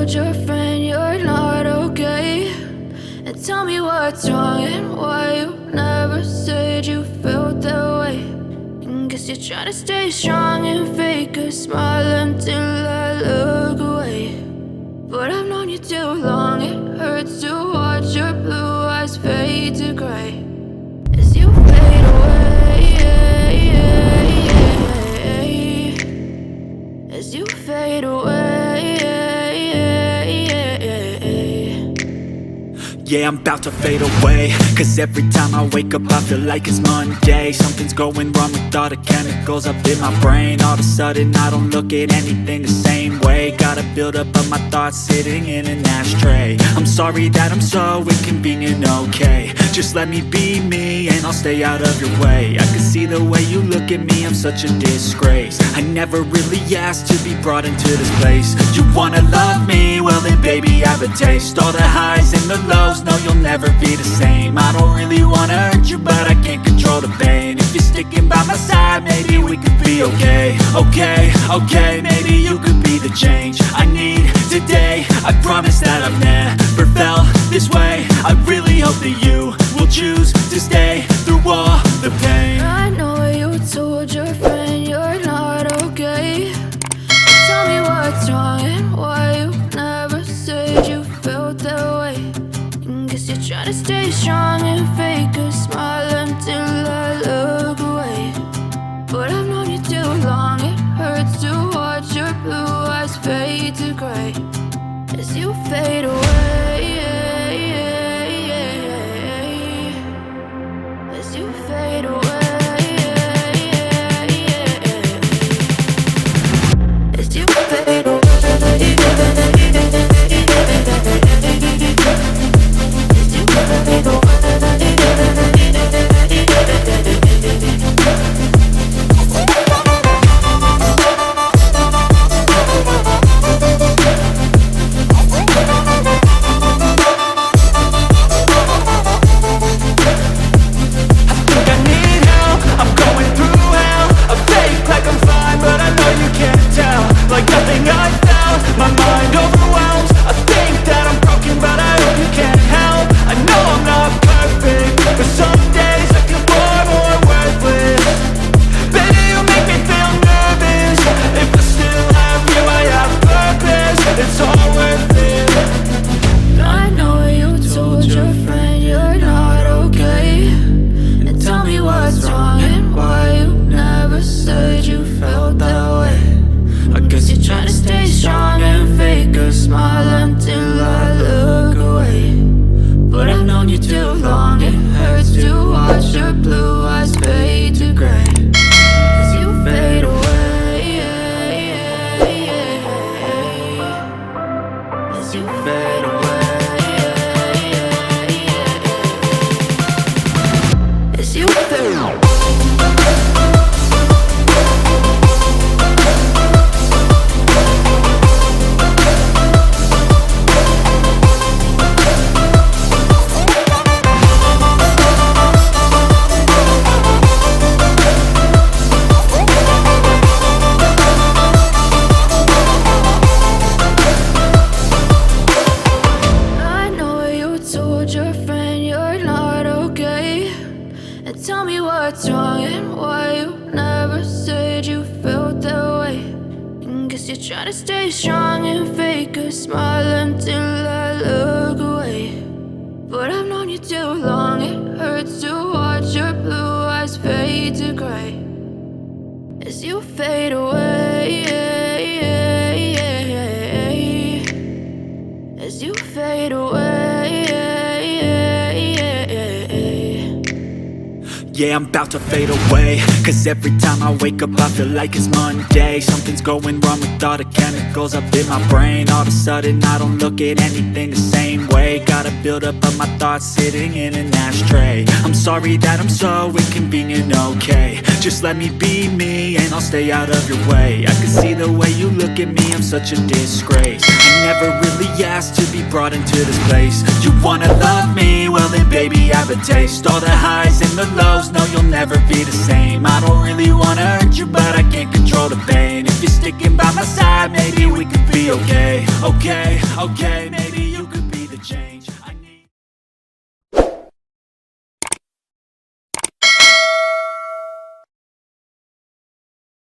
told your friend you're not okay? And tell me what's wrong and why you never said you felt that way. And guess you're trying to stay strong and fake a smile until I look away. But I've known you too long, it hurts to watch your blue eyes fade to gray as you fade away, as you fade away. Yeah, I'm about to fade away, cause every time I wake up I feel like it's Monday. Something's going wrong with all the chemicals up in my brain. All of a sudden I don't look at anything the same way. Got a build-up of my thoughts sitting in an ashtray. I'm sorry that I'm so inconvenient, okay? Just let me be me and I'll stay out of your way. I can see the way you look at me, I'm such a disgrace. I never really asked to be brought into this place. You wanna love me? Well then baby, have a taste. All the highs and the lows, no, you'll never be the same. I don't really wanna hurt you, but I can't control the pain. If you're sticking by my side, maybe we could be okay. Okay, maybe you could be the change I need today. I promise that I've never felt this way. I really hope that you will choose to stay through all the pain. I know you told your friend you're not okay. Tell me what's wrong and why you never said you felt that way. Guess you're trying to stay strong and fake a smile until I look away. But I've known you too long, it hurts to watch your blue eyes fade to gray as you fade away, as you fade away, as you fade away. Yeah, I'm about to fade away, cause every time I wake up I feel like it's Monday. Something's going wrong with all the chemicals up in my brain. All of a sudden I don't look at anything the same way. Got a build-up of my thoughts sitting in an ashtray. I'm sorry that I'm so inconvenient, okay? Just let me be me and I'll stay out of your way. I can see the way you look at me, I'm such a disgrace. I never really asked to be brought into this place. You wanna love me? Well then baby, have a taste. All the highs and the lows, no, you'll never be the same. I don't really wanna hurt you, but I can't control the pain. If you're sticking by my side, maybe we could be okay. Okay, okay, maybe